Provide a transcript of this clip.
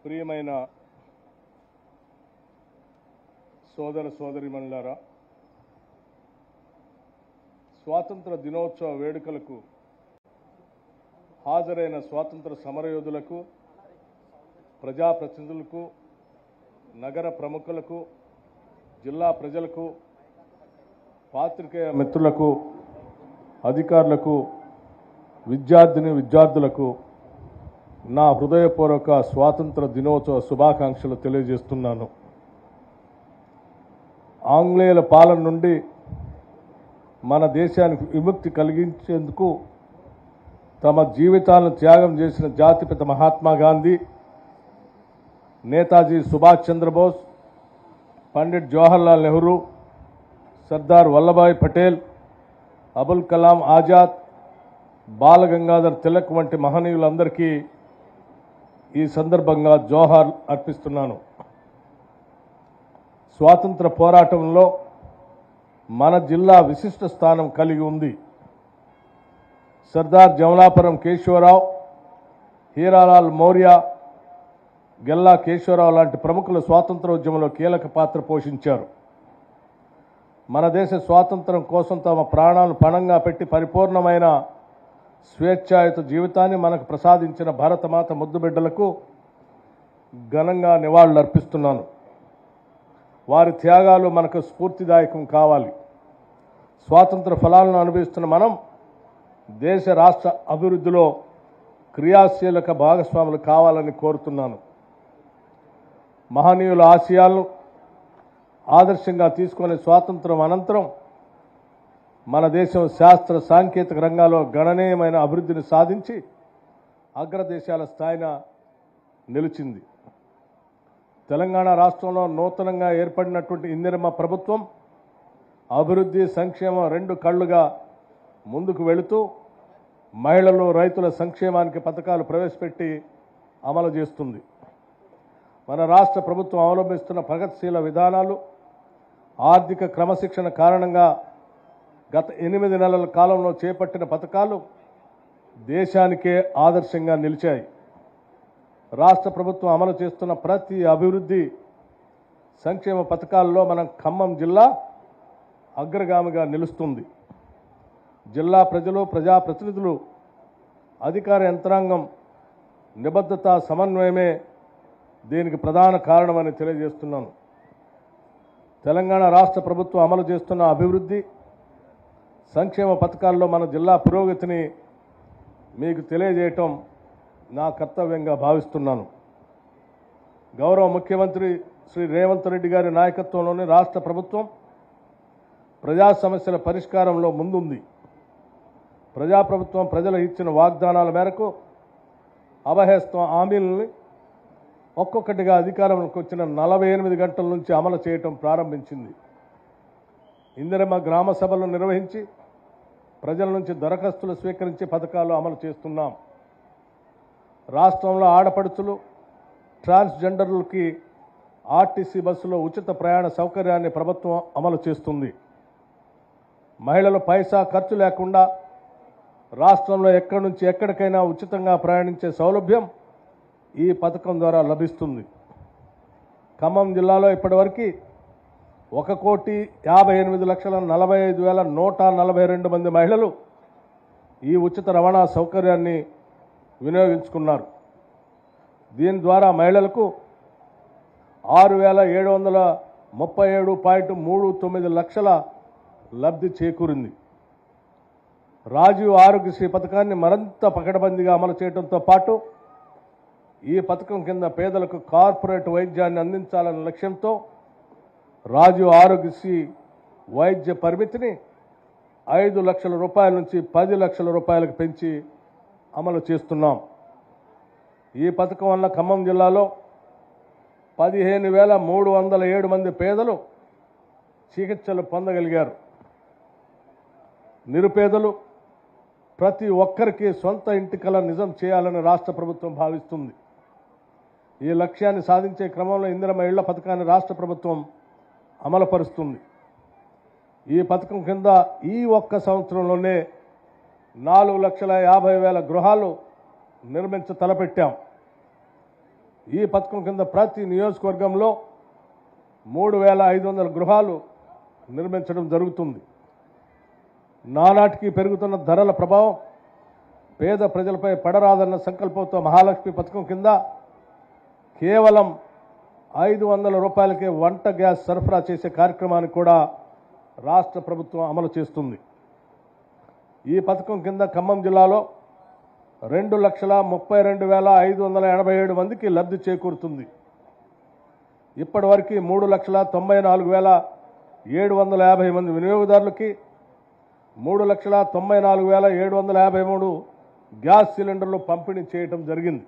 ప్రియమైన సోదర సోదరీమణులారా, స్వాతంత్ర దినోత్సవ వేడుకలకు హాజరైన స్వాతంత్ర సమరయోధులకు, ప్రజాప్రతినిధులకు, నగర ప్రముఖులకు, జిల్లా ప్రజలకు, పాత్రికేయ మిత్రులకు, అధికారులకు, విద్యార్థులకు నా హృదయపూర్వక స్వాతంత్ర దినోత్సవ శుభాకాంక్షలు తెలియజేస్తున్నాను. ఆంగ్లేయుల పాలన నుండి మన దేశానికి విముక్తి కలిగించేందుకు తమ జీవితాలను త్యాగం చేసిన జాతిపిత మహాత్మా గాంధీ, నేతాజీ సుభాష్ చంద్రబోస్, పండిట్ జవహర్లాల్ నెహ్రూ, సర్దార్ వల్లభాయ్ పటేల్, అబుల్ కలాం ఆజాద్, బాలగంగాధర్ తిలక్ వంటి మహనీయులందరికీ ఈ సందర్భంగా జోహార్ అర్పిస్తున్నాను. స్వాతంత్ర పోరాటంలో మన జిల్లా విశిష్ట స్థానం కలిగి ఉంది. సర్దార్ జమలాపురం కేశవరావు, హీరాలాల్ మౌర్య, గెల్లా కేశవరావు లాంటి ప్రముఖులు స్వాతంత్రోద్యమంలో కీలక పాత్ర పోషించారు. మన దేశ స్వాతంత్రం కోసం తమ ప్రాణాలను పణంగా పెట్టి పరిపూర్ణమైన స్వేచ్ఛాయుత జీవితాన్ని మనకు ప్రసాదించిన భారతమాత ముద్దుబిడ్డలకు ఘనంగా నివాళులర్పిస్తున్నాను. వారి త్యాగాలు మనకు స్ఫూర్తిదాయకం కావాలి. స్వాతంత్ర ఫలాలను అనుభవిస్తున్న మనం దేశ రాష్ట్ర అభివృద్ధిలో క్రియాశీలక భాగస్వాములు కావాలని కోరుతున్నాను. మహనీయుల ఆశయాలను ఆదర్శంగా తీసుకునే స్వాతంత్రం అనంతరం మన దేశం శాస్త్ర సాంకేతిక రంగాల్లో గణనీయమైన అభివృద్ధిని సాధించి అగ్రదేశాల స్థాయిన నిలిచింది. తెలంగాణ రాష్ట్రంలో నూతనంగా ఏర్పడినటువంటి ఇందిరమ్మ ప్రభుత్వం అభివృద్ధి, సంక్షేమం రెండు కళ్ళుగా ముందుకు వెళుతూ మహిళలు, రైతుల సంక్షేమానికి పథకాలు ప్రవేశపెట్టి అమలు చేస్తుంది. మన రాష్ట్ర ప్రభుత్వం అవలంబిస్తున్న ప్రగతిశీల విధానాలు, ఆర్థిక క్రమశిక్షణ కారణంగా గత 8 నెలల కాలంలో చేపట్టిన పథకాలు దేశానికే ఆదర్శంగా నిలిచాయి. రాష్ట్ర ప్రభుత్వం అమలు చేస్తున్న ప్రతి అభివృద్ధి సంక్షేమ పథకాల్లో మన ఖమ్మం జిల్లా అగ్రగామిగా నిలుస్తుంది. జిల్లా ప్రజలు, ప్రజాప్రతినిధులు, అధికార యంత్రాంగం నిబద్ధత, సమన్వయమే దీనికి ప్రధాన కారణమని తెలియజేస్తున్నాను. తెలంగాణ రాష్ట్ర ప్రభుత్వం అమలు చేస్తున్న అభివృద్ధి సంక్షేమ పథకాల్లో మన జిల్లా పురోగతిని మీకు తెలియజేయటం నా కర్తవ్యంగా భావిస్తున్నాను. గౌరవ ముఖ్యమంత్రి శ్రీ రేవంత్ రెడ్డి గారి నాయకత్వంలోని రాష్ట్ర ప్రభుత్వం ప్రజా సమస్యల పరిష్కారంలో ముందుంది. ప్రజాప్రభుత్వం ప్రజలు ఇచ్చిన వాగ్దానాల మేరకు అభయహస్తం హామీలని ఒక్కొక్కటిగా అధికారంలోకి వచ్చిన 48 గంటల నుంచి అమలు చేయటం ప్రారంభించింది. ఇందిరమ్మ గ్రామ సభలు నిర్వహించి ప్రజల నుంచి దరఖాస్తులు స్వీకరించి పథకాలు అమలు చేస్తున్నాం. రాష్ట్రంలో ఆడపడుచులు, ట్రాన్స్జెండర్లకి ఆర్టీసీ బస్సులో ఉచిత ప్రయాణ సౌకర్యాన్ని ప్రభుత్వం అమలు చేస్తుంది. మహిళలు పైసా ఖర్చు లేకుండా రాష్ట్రంలో ఎక్కడి నుంచి ఎక్కడికైనా ఉచితంగా ప్రయాణించే సౌలభ్యం ఈ పథకం ద్వారా లభిస్తుంది. ఖమ్మం జిల్లాలో ఇప్పటివరకు 1,58,45,142 మంది మహిళలు ఈ ఉచిత రవాణా సౌకర్యాన్ని వినియోగించుకున్నారు. దీని ద్వారా మహిళలకు 6,737.39 లక్షల లబ్ధి చేకూరింది. రాజీవ్ ఆరోగ్యశ్రీ పథకాన్ని మరింత పకడ్బందీగా అమలు చేయడంతో పాటు ఈ పథకం కింద పేదలకు కార్పొరేట్ వైద్యాన్ని అందించాలనే లక్ష్యంతో రాజీవ్ ఆరోగ్యశ్రీ వైద్య పరిమితిని 5 లక్షల రూపాయల నుంచి 10 లక్షల రూపాయలకు పెంచి అమలు చేస్తున్నాం. ఈ పథకం వల్ల ఖమ్మం జిల్లాలో 15,307 మంది పేదలు చికిత్సలు పొందగలిగారు. నిరుపేదలు, ప్రతి ఒక్కరికి సొంత ఇంటి కల నిజం చేయాలని రాష్ట్ర ప్రభుత్వం భావిస్తుంది. ఈ లక్ష్యాన్ని సాధించే క్రమంలో ఇందిరమ్మ ఇళ్ల పథకాన్ని రాష్ట్ర ప్రభుత్వం అమలుపరుస్తుంది. ఈ పథకం కింద ఈ ఒక్క సంవత్సరంలోనే 4,50,000 గృహాలు నిర్మించ తలపెట్టాం. ఈ పథకం కింద ప్రతి నియోజకవర్గంలో 3,500 గృహాలు నిర్మించడం జరుగుతుంది. నానాటికి పెరుగుతున్న ధరల ప్రభావం పేద ప్రజలపై పడరాదన్న సంకల్పంతో మహాలక్ష్మి పథకం కింద కేవలం 500 రూపాయలకే వంట గ్యాస్ సరఫరా చేసే కార్యక్రమాన్ని కూడా రాష్ట్ర ప్రభుత్వం అమలు చేస్తుంది. ఈ పథకం కింద ఖమ్మం జిల్లాలో 2,32,587 మందికి లబ్ధి చేకూరుతుంది. ఇప్పటివరకు 3,94,750 మంది వినియోగదారులకి 3,94,753 గ్యాస్ సిలిండర్లు పంపిణీ చేయడం జరిగింది.